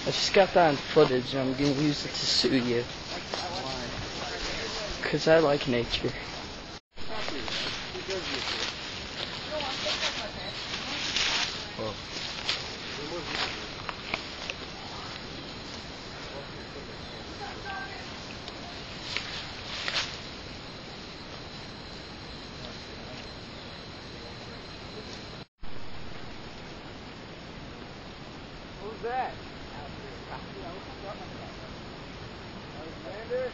I just got that on footage and I'm going to use it to sue you. Because I like nature. Oh. Who's that? Alexander?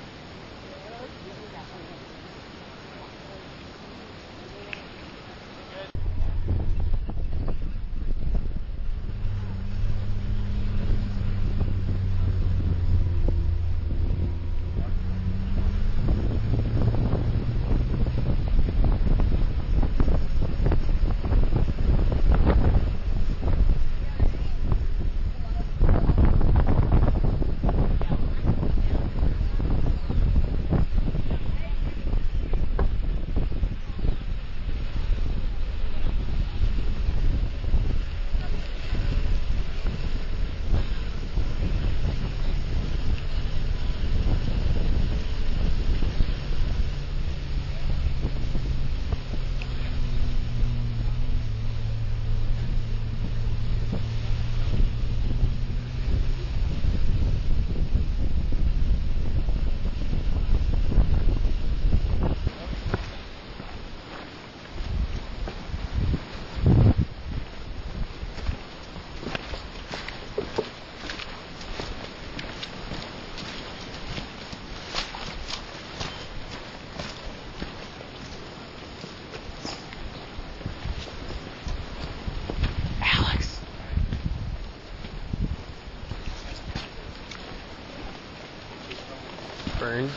Burn.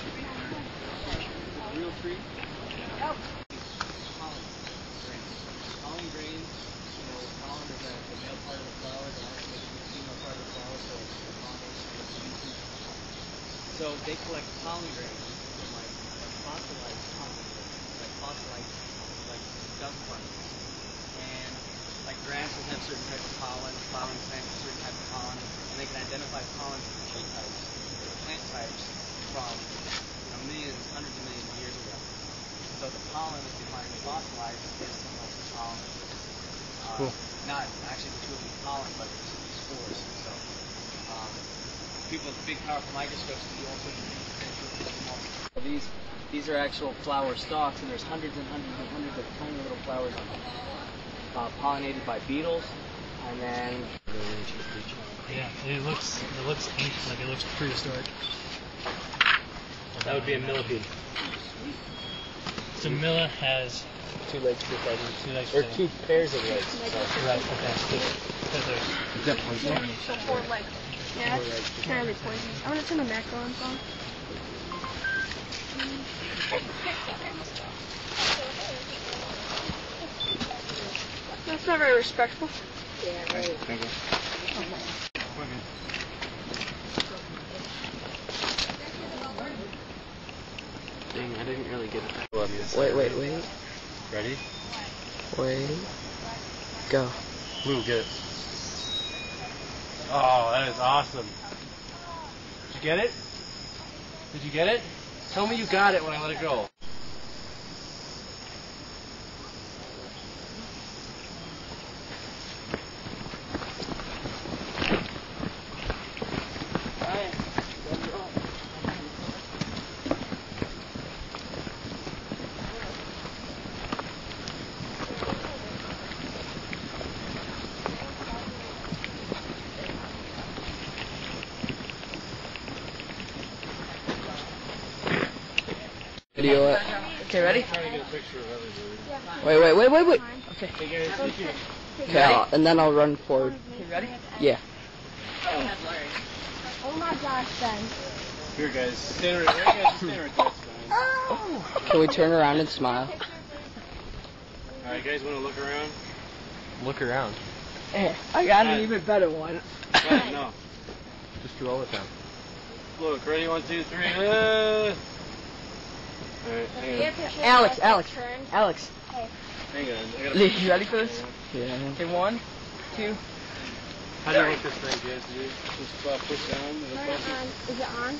Real tree? Oh. Pollen grains, you know, pollen is the male part of the flower, the female part of the flower, so the pollination. So they collect pollen grains from like fossilized pollen, like dung particles. And like grasses have certain types of pollen, flowering plants have certain types of pollen, and they can identify pollen from tree types, or plant types, from millions, hundreds of millions of years ago. So the pollen that you find fossilized is the most pollen. Cool. Not actually truly pollen, but spores. So people with big, powerful microscopes see all sorts of things. These are actual flower stalks, and there's hundreds and hundreds and hundreds of tiny little flowers on them. Pollinated by beetles, and then yeah, it looks ancient, like it looks prehistoric. that would be a millipede. So Milla has 2 legs per second. 2 legs. Or 2 pairs of legs. Right. Okay. Is that poison? So 4 legs. Yeah, that's kind of poison. I'm gonna turn the macarons on. That's not very respectful. Yeah, right. Thank you. Dang, I didn't really get it. Wait. Ready? Wait. Go. Blue, get it. Oh, that is awesome. Did you get it? Did you get it? Tell me you got it when I let it go. Video it. Okay, ready? Wait. Okay. Okay, and then I'll run forward. Okay, ready? Yeah. Oh my gosh, Ben. Here, guys. Stand right there. Stand right there. Oh! Can we turn around and smile? Alright, guys, want to look around? Look around. I got an even better one. No. Just do all the time. Look, ready? 1, 2, 3. Alright, hang on. Alex. Hang on. I gotta... You ready for this? Yeah. Okay, 1, 2. How do you work this thing, Jesse? Just push down. Turn it on. Is it on?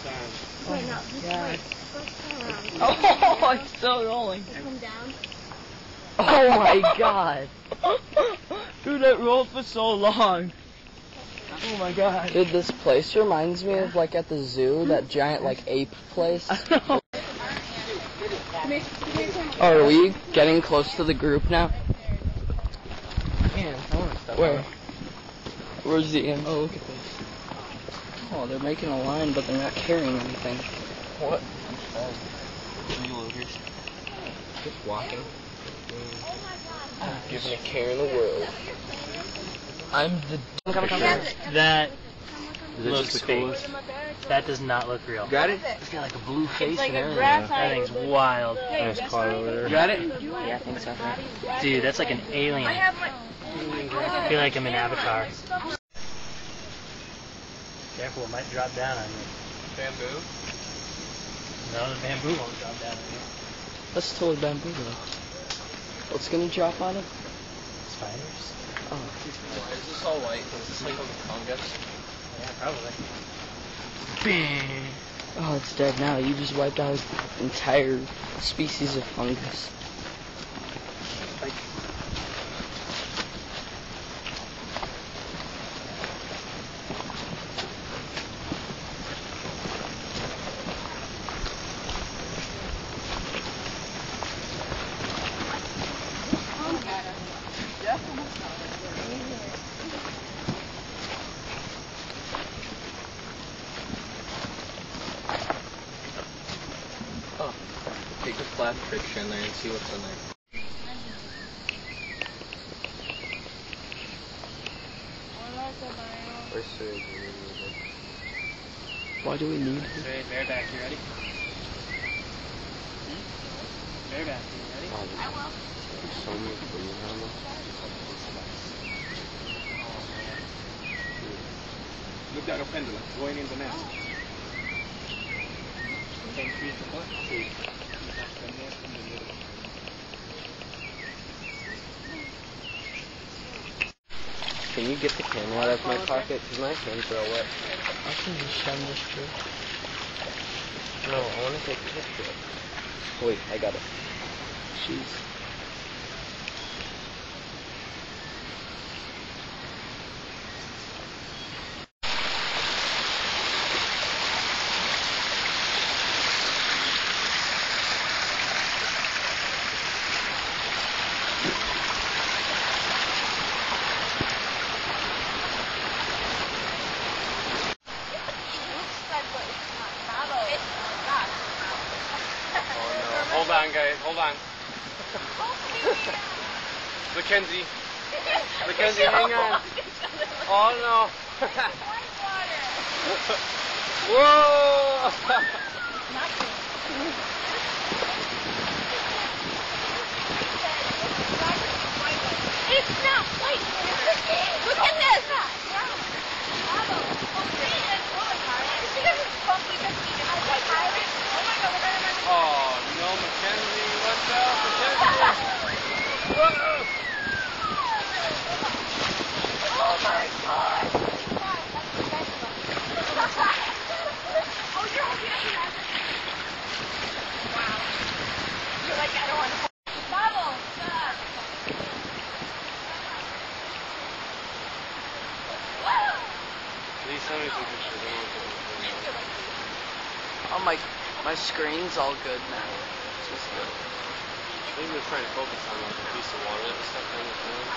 Down. Wait, no. God. First turn around. Oh, it's still rolling. Come down. Oh my god. Dude, that rolled for so long. Oh my god. Dude, this place reminds me of like at the zoo, that giant like ape place. Oh, are we getting close to the group now? Man, I wanna stop. Where? Where's the end? Oh, look at this. Oh, they're making a line, but they're not carrying anything. What? Freeloaders. Just walking. Giving a care in the world. I'm the. That Is it looks just the fake. coolest? That does not look real. Got it? It's got like a blue face like and a everything. grass That thing's wild. Nice car over there. Got it? Yeah, I think so. Dude, that's like an alien. I feel like I'm in Avatar. Careful, it might drop down on you. Bamboo? No, the bamboo won't drop down on you. That's totally bamboo though. What's gonna drop on it? Spiders? Oh. Is this all white? Is this like a fungus? Yeah, probably. Bing! Oh, it's dead now. You just wiped out an entire species of fungus. Take a flash picture in there and see what's in there. Why do we need it? Hey, bareback, you ready? Bareback, you ready? So many green animals. Look at a pendulum going in the nest. 10 feet apart. Can you get the camera out of my pocket? Because my hands are all wet. I can just shove this tree. No, I want to take a picture. Wait, I got it. Jeez. Hold on, guys. Hold on. Mackenzie. Mackenzie, hang on. Oh, no. Whoa! It's not. Wait. Look at this. Oh, no, Mackenzie. What's up, Mackenzie? Whoa! Oh my god. Oh, you're okay. Wow. You're like, I don't want to. Bubble. Please send me some pictures. I don't want to take Oh, my screen's all good now. It's just good. I think we're trying to focus on like a piece of water and stuff on the phone.